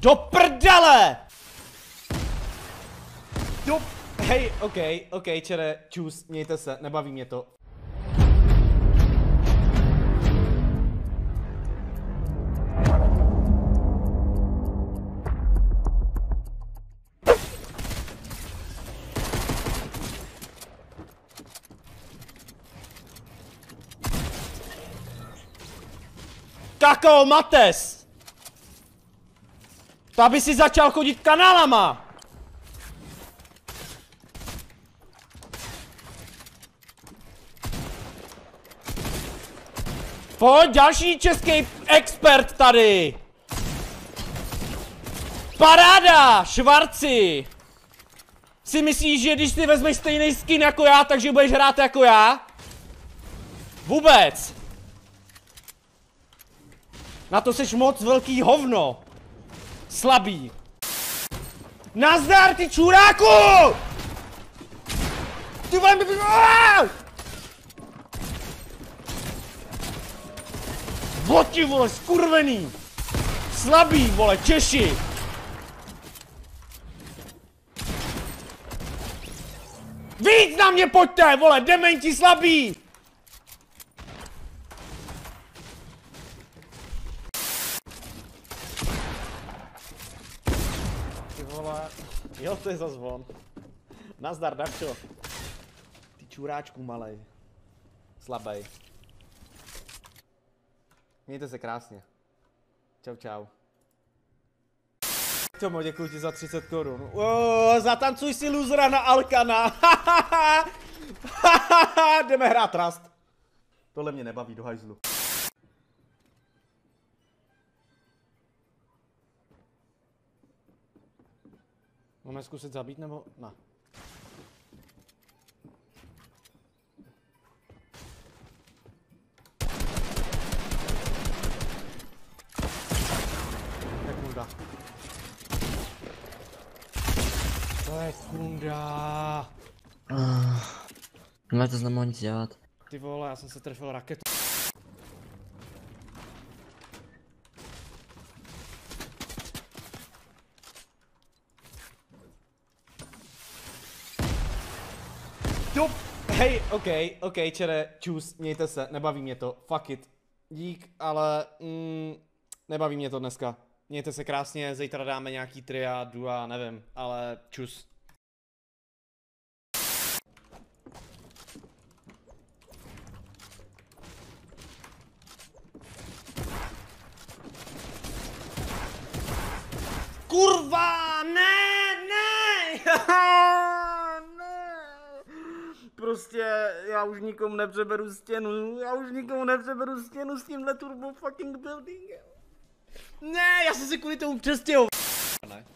Do prdele! Hej, ok, čere, čus, mějte se, nebaví mě to. Kakao Mates! To aby si začal chodit kanálama! Pojď, další český expert tady! Paráda, Švarci! Si myslíš, že když si vezmeš stejný skin jako já, takže budeš hrát jako já? Vůbec! Na to seš moc velký hovno! Slabý! Nazdar, ty čuráku! Ty vole, Boti, vole, skurvený! Slabý, vole, Češi! Víc na mě pojďte, vole, dementi slabý! Ty vole, jo, to je za zvon. Nazdar, Davčo. Ty čuráčku malej. Slabej. Mějte se krásně. Čau, čau. Tomo, děkuji ti za 30 korun. Zatancuj si losera na Alkana. Jdeme hrát Rust. Tohle mě nebaví, do hajzlu. Máme zkusit zabít nebo ne? Sekunda. Sekunda. Ale to nemohu nic dělat. Ty vole, já jsem se trefil raketu. Hej, ok, čere, čus, mějte se, nebaví mě to, fuck it. Dík, ale nebaví mě to dneska. Mějte se krásně, zítra dáme nějaký tria, dua, nevím, ale čus. Kurva, ne! Prostě já už nikomu nepřeberu stěnu, s tímhle turbo fucking buildingem. Ne, já jsem si kvůli tomu přestěhoval. Ne,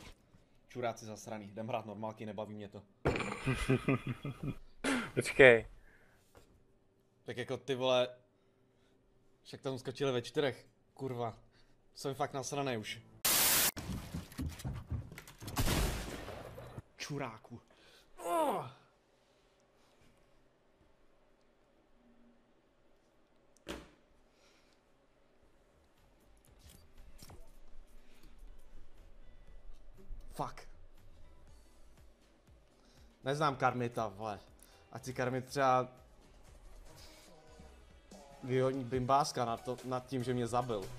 čuráci zasraný, jdem hrát normálky, nebaví mě to. Počkej. Tak jako ty vole, však tam skočili ve 4, kurva, jsem fakt nasranej už. Čuráku. Fuck. Neznám Karmita, vole. Ať si Karmit třeba vyhodní bimbáska nad tím, že mě zabil.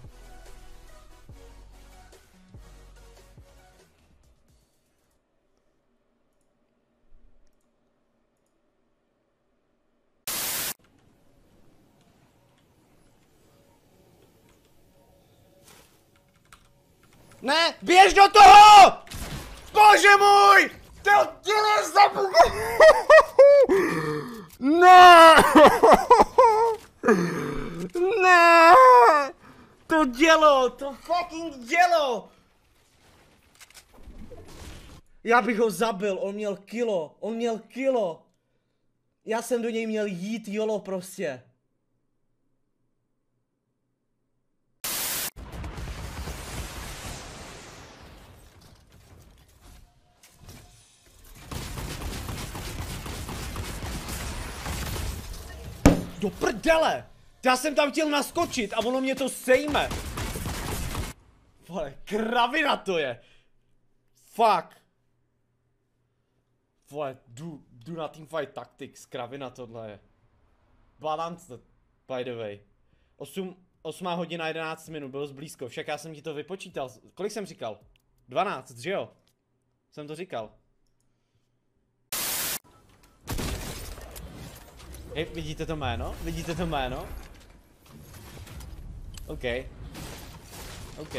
Ne, běž do toho! Bože můj! To dělo zabu... Ne! Ne! To fucking dělo! Já bych ho zabil, on měl kilo. Já jsem do něj měl jít jolo prostě. Do prdele! Já jsem tam chtěl naskočit a ono mě to sejme. Vole, kravina to je. Fuck. Vole, jdu na Teamfight Tactics, kravina tohle je. Balanced, by the way. 8 hodina 11 minut, bylo zblízko, však já jsem ti to vypočítal. Kolik jsem říkal? 12, že jo? Jsem to říkal. Hej, vidíte to jméno? Vidíte to jméno? OK. OK.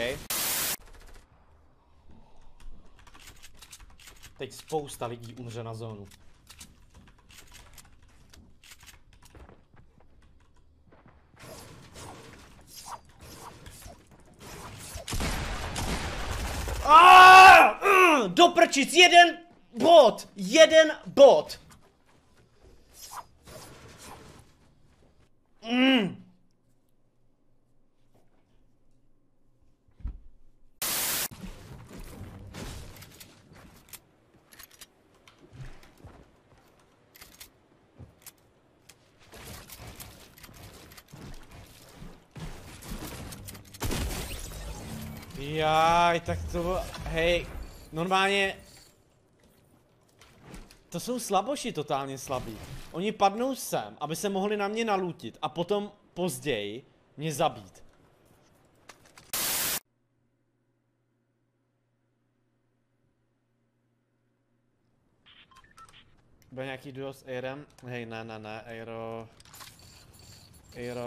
Teď spousta lidí umře na zónu. Do prčic, jeden bot. Jaj, tak to, hej, normálně, to jsou slaboši totálně slabí. Oni padnou sem, aby se mohli na mě nalutit a potom později mě zabít. Bude nějaký duo s Airem? Hej, ne, Airo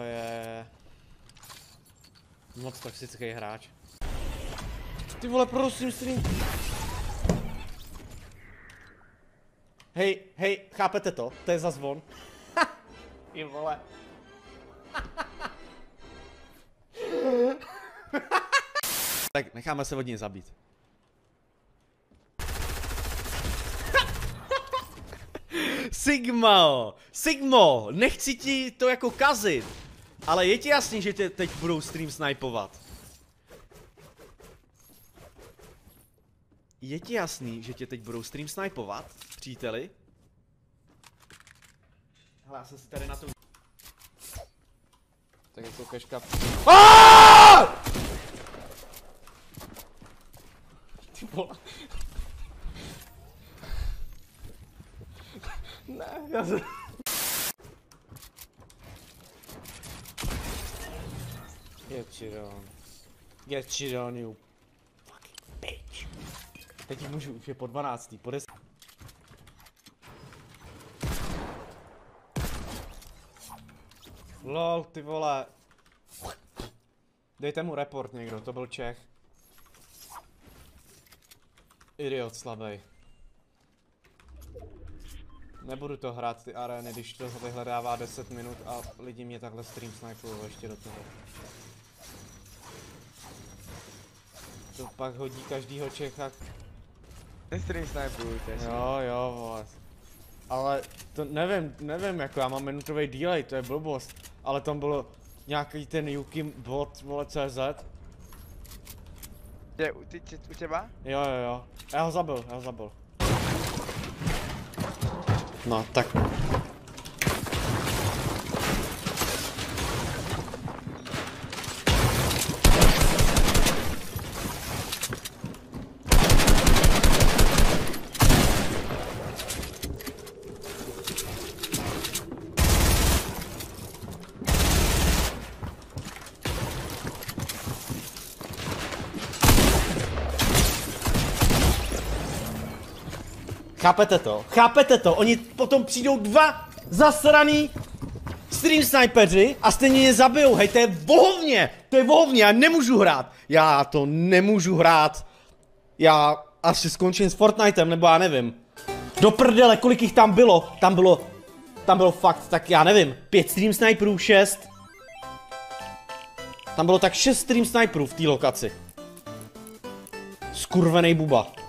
je moc toxický hráč. Ty vole, prosím, stream. Hej, chápete to? To je za zvon. Ty vole. Tak necháme se od něj zabít. Sigmo, nechci ti to jako kazit, ale je ti jasný, že tě teď budou stream snipovat. Je ti jasný, že tě teď budou stream snipovat, příteli? Hele, já jsem si tady na to... Tak jako keška... Ty vole. Ne, já jsem... Get shit on you fucking bitch. Teď jich můžu, už je po 12. po 10. Lol, ty vole. Dejte mu report někdo, to byl Čech. Idiot slabej. Nebudu to hrát ty arény, když to vyhledává 10 minut a lidi mě takhle stream snipujou ještě do toho. To pak hodí každýho Čecha. Stream snipujte. Jo, vole. Ale to nevím, jako já mám minutový delay, to je blbost. Ale tam bylo nějaký ten Yuki bot, vole, CZ. Je u těba? Jo. Já ho zabil. No, tak. Chápete to? Oni potom přijdou dva zasraný stream snipeři a stejně je zabijou, hej, to je vohovně, já nemůžu hrát, já to nemůžu hrát, já asi skončím s Fortnitem, nebo já nevím. Do prdele, kolik jich tam bylo, tam bylo fakt, tak já nevím, 5 stream sniperů, 6. Tam bylo tak 6 stream sniperů v té lokaci. Skurvenej buba.